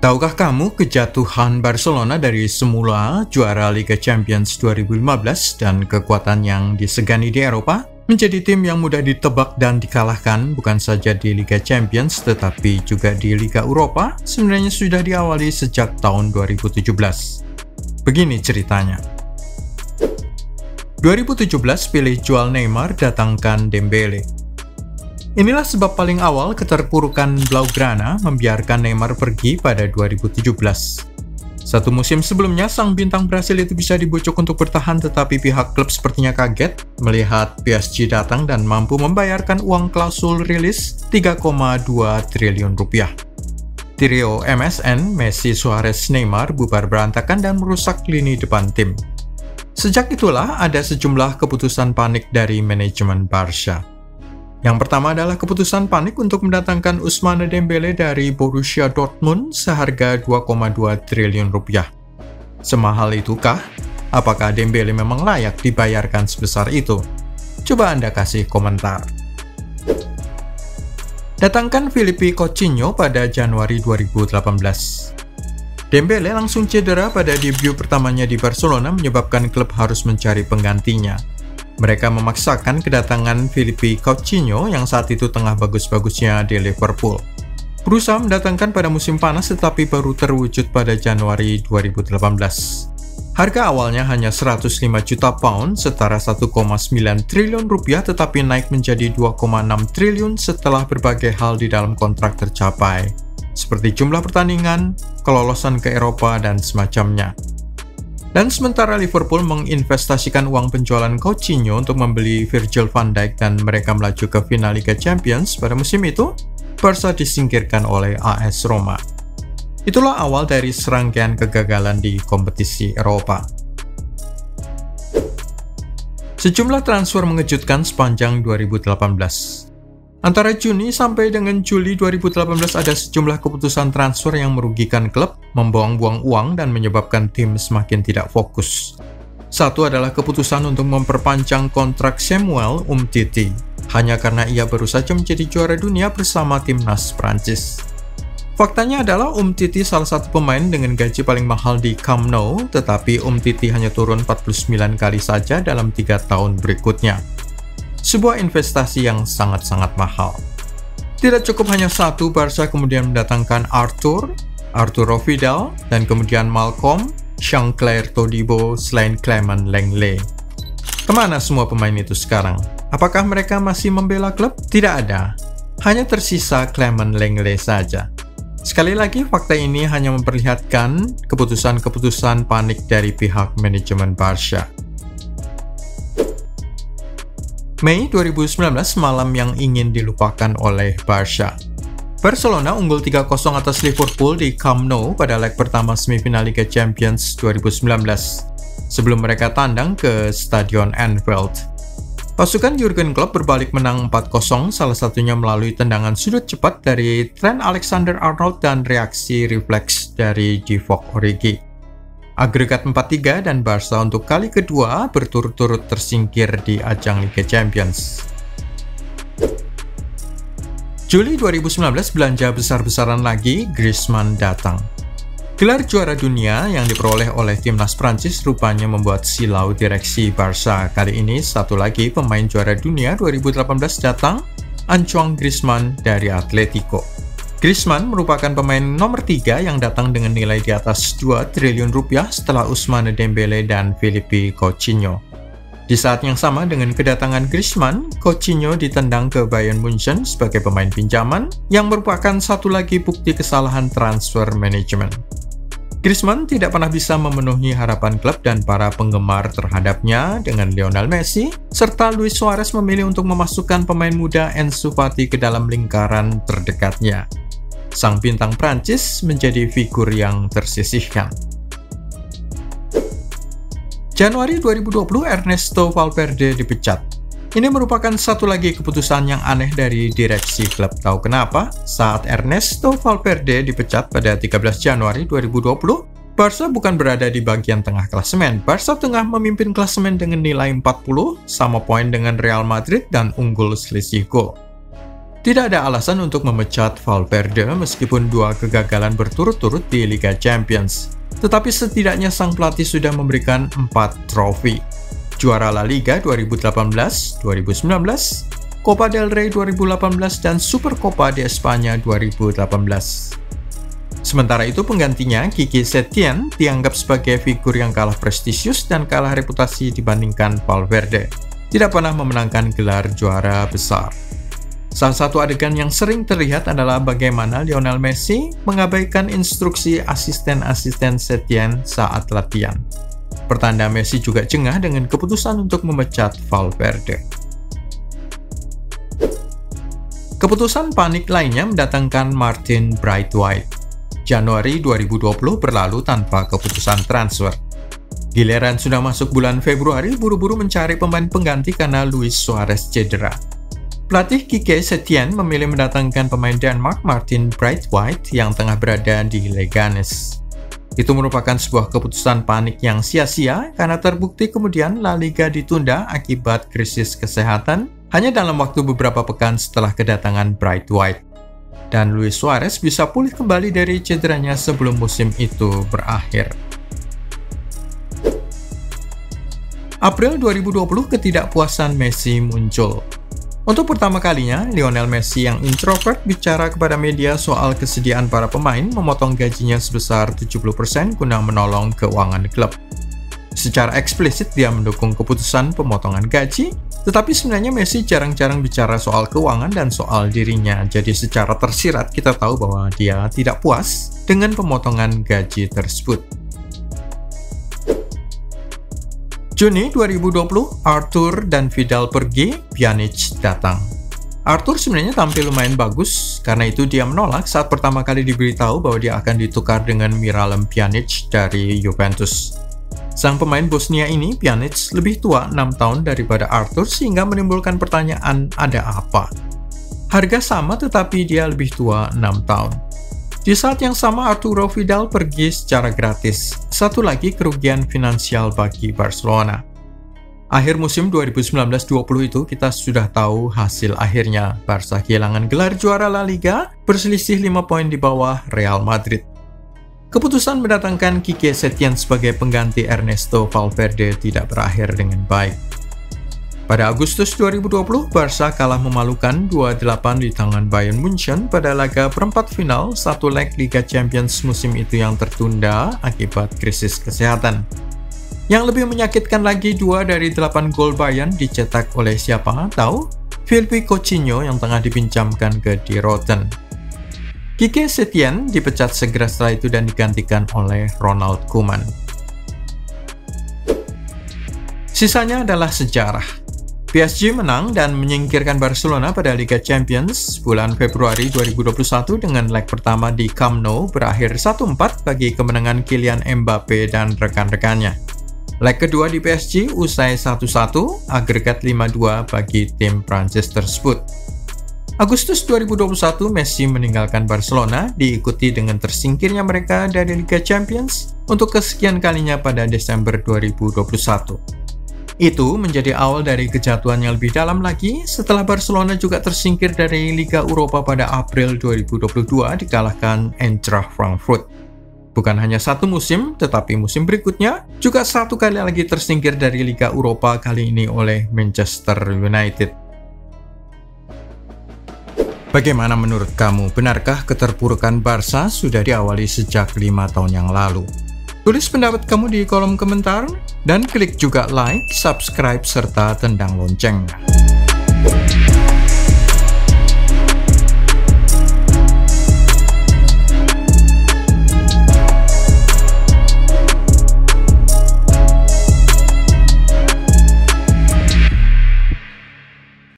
Tahukah kamu kejatuhan Barcelona dari semula juara Liga Champions 2015 dan kekuatan yang disegani di Eropa menjadi tim yang mudah ditebak dan dikalahkan bukan saja di Liga Champions tetapi juga di Liga Eropa sebenarnya sudah diawali sejak tahun 2017. Begini ceritanya. 2017 pilih jual Neymar, datangkan Dembele. Inilah sebab paling awal keterpurukan Blaugrana membiarkan Neymar pergi pada 2017. Satu musim sebelumnya, sang bintang Brasil itu bisa dibujuk untuk bertahan, tetapi pihak klub sepertinya kaget melihat PSG datang dan mampu membayarkan uang klausul rilis 3,2 triliun rupiah. Trio MSN, Messi, Suarez, Neymar bubar berantakan dan merusak lini depan tim. Sejak itulah ada sejumlah keputusan panik dari manajemen Barca. Yang pertama adalah keputusan panik untuk mendatangkan Ousmane Dembele dari Borussia Dortmund seharga 2,2 triliun rupiah. Semahal itukah? Apakah Dembele memang layak dibayarkan sebesar itu? Coba Anda kasih komentar. Datangkan Philippe Coutinho pada Januari 2018. Dembele langsung cedera pada debut pertamanya di Barcelona menyebabkan klub harus mencari penggantinya. Mereka memaksakan kedatangan Philippe Coutinho yang saat itu tengah bagus-bagusnya di Liverpool. Berusaha mendatangkan pada musim panas tetapi baru terwujud pada Januari 2018. Harga awalnya hanya 105 juta pound setara 1,9 triliun rupiah tetapi naik menjadi 2,6 triliun setelah berbagai hal di dalam kontrak tercapai, seperti jumlah pertandingan, kelolosan ke Eropa, dan semacamnya. Dan sementara Liverpool menginvestasikan uang penjualan Coutinho untuk membeli Virgil van Dijk dan mereka melaju ke final Liga Champions pada musim itu, Barca disingkirkan oleh AS Roma. Itulah awal dari serangkaian kegagalan di kompetisi Eropa. Sejumlah transfer mengejutkan sepanjang 2018. Antara Juni sampai dengan Juli 2018 ada sejumlah keputusan transfer yang merugikan klub, membuang-buang uang, dan menyebabkan tim semakin tidak fokus. Satu adalah keputusan untuk memperpanjang kontrak Samuel Umtiti, hanya karena ia baru saja menjadi juara dunia bersama timnas Prancis. Faktanya adalah Umtiti salah satu pemain dengan gaji paling mahal di Camp Nou, tetapi Umtiti hanya turun 49 kali saja dalam 3 tahun berikutnya. Sebuah investasi yang sangat-sangat mahal. Tidak cukup hanya satu, Barca kemudian mendatangkan Arturo Vidal, dan kemudian Malcolm, Jean-Claire Todibo, selain Clement Lenglet. Kemana semua pemain itu sekarang? Apakah mereka masih membela klub? Tidak ada. Hanya tersisa Clement Lenglet saja. Sekali lagi, fakta ini hanya memperlihatkan keputusan-keputusan panik dari pihak manajemen Barca. Mei 2019, malam yang ingin dilupakan oleh Barca. Barcelona unggul 3-0 atas Liverpool di Camp Nou pada leg pertama semifinal Liga Champions 2019, sebelum mereka tandang ke Stadion Anfield. Pasukan Jurgen Klopp berbalik menang 4-0, salah satunya melalui tendangan sudut cepat dari Trent Alexander-Arnold dan reaksi refleks dari Divock Origi. Agregat 4-3 dan Barca untuk kali kedua berturut-turut tersingkir di ajang Liga Champions. Juli 2019, belanja besar-besaran lagi, Griezmann datang. Gelar juara dunia yang diperoleh oleh timnas Prancis rupanya membuat silau direksi Barca. Kali ini satu lagi pemain juara dunia 2018 datang, Antoine Griezmann dari Atletico. Griezmann merupakan pemain nomor 3 yang datang dengan nilai di atas 2 triliun rupiah setelah Ousmane Dembele dan Philippe Coutinho. Di saat yang sama dengan kedatangan Griezmann, Coutinho ditendang ke Bayern Munchen sebagai pemain pinjaman yang merupakan satu lagi bukti kesalahan transfer manajemen. Griezmann tidak pernah bisa memenuhi harapan klub dan para penggemar terhadapnya dengan Lionel Messi, serta Luis Suarez memilih untuk memasukkan pemain muda Ansu Fati ke dalam lingkaran terdekatnya. Sang bintang Prancis menjadi figur yang tersisihkan. Januari 2020, Ernesto Valverde dipecat. Ini merupakan satu lagi keputusan yang aneh dari direksi klub. Tahu kenapa? Saat Ernesto Valverde dipecat pada 13 Januari 2020, Barca bukan berada di bagian tengah klasemen. Barca tengah memimpin klasemen dengan nilai 40, sama poin dengan Real Madrid dan unggul selisih gol. Tidak ada alasan untuk memecat Valverde meskipun 2 kegagalan berturut-turut di Liga Champions. Tetapi setidaknya sang pelatih sudah memberikan 4 trofi. Juara La Liga 2018, 2019, Copa del Rey 2018, dan Supercopa de España 2018. Sementara itu penggantinya, Quique Setién, dianggap sebagai figur yang kalah prestisius dan kalah reputasi dibandingkan Valverde. Tidak pernah memenangkan gelar juara besar. Salah satu adegan yang sering terlihat adalah bagaimana Lionel Messi mengabaikan instruksi asisten-asisten Setién saat latihan. Pertanda Messi juga jengah dengan keputusan untuk memecat Valverde. Keputusan panik lainnya mendatangkan Martin Braithwaite. Januari 2020 berlalu tanpa keputusan transfer. Giliran sudah masuk bulan Februari, buru-buru mencari pemain pengganti karena Luis Suarez cedera. Pelatih Quique Setién memilih mendatangkan pemain Denmark Martin Braithwaite yang tengah berada di Leganes. Itu merupakan sebuah keputusan panik yang sia-sia karena terbukti kemudian La Liga ditunda akibat krisis kesehatan hanya dalam waktu beberapa pekan setelah kedatangan Braithwaite. Dan Luis Suarez bisa pulih kembali dari cederanya sebelum musim itu berakhir. April 2020, ketidakpuasan Messi muncul. Untuk pertama kalinya, Lionel Messi yang introvert bicara kepada media soal kesediaan para pemain memotong gajinya sebesar 70% guna menolong keuangan klub. Secara eksplisit dia mendukung keputusan pemotongan gaji, tetapi sebenarnya Messi jarang-jarang bicara soal keuangan dan soal dirinya. Jadi secara tersirat kita tahu bahwa dia tidak puas dengan pemotongan gaji tersebut. Juni 2020, Arthur dan Vidal pergi, Pjanic datang. Arthur sebenarnya tampil lumayan bagus, karena itu dia menolak saat pertama kali diberitahu bahwa dia akan ditukar dengan Miralem Pjanic dari Juventus. Sang pemain Bosnia ini, Pjanic, lebih tua 6 tahun daripada Arthur sehingga menimbulkan pertanyaan ada apa. Harga sama tetapi dia lebih tua 6 tahun. Di saat yang sama Arturo Vidal pergi secara gratis. Satu lagi kerugian finansial bagi Barcelona. Akhir musim 2019-20 itu kita sudah tahu hasil akhirnya. Barca kehilangan gelar juara La Liga berselisih 5 poin di bawah Real Madrid. Keputusan mendatangkan Quique Setién sebagai pengganti Ernesto Valverde tidak berakhir dengan baik. Pada Agustus 2020, Barca kalah memalukan 2-8 di tangan Bayern Munchen pada laga perempat final satu leg Liga Champions musim itu yang tertunda akibat krisis kesehatan. Yang lebih menyakitkan lagi, 2 dari 8 gol Bayern dicetak oleh siapa tahu? Philippe Coutinho yang tengah dipinjamkan ke Die Roten. Quique Setién dipecat segera setelah itu dan digantikan oleh Ronald Koeman. Sisanya adalah sejarah. PSG menang dan menyingkirkan Barcelona pada Liga Champions bulan Februari 2021 dengan leg pertama di Camp Nou berakhir 1-4 bagi kemenangan Kylian Mbappe dan rekan-rekannya. Leg kedua di PSG usai 1-1, agregat 5-2 bagi tim Prancis tersebut. Agustus 2021, Messi meninggalkan Barcelona diikuti dengan tersingkirnya mereka dari Liga Champions untuk kesekian kalinya pada Desember 2021. Itu menjadi awal dari kejatuhan yang lebih dalam lagi setelah Barcelona juga tersingkir dari Liga Eropa pada April 2022 dikalahkan Eintracht Frankfurt. Bukan hanya satu musim, tetapi musim berikutnya juga satu kali lagi tersingkir dari Liga Eropa, kali ini oleh Manchester United. Bagaimana menurut kamu? Benarkah keterpurukan Barca sudah diawali sejak 5 tahun yang lalu? Tulis pendapat kamu di kolom komentar dan klik juga like, subscribe, serta tendang lonceng.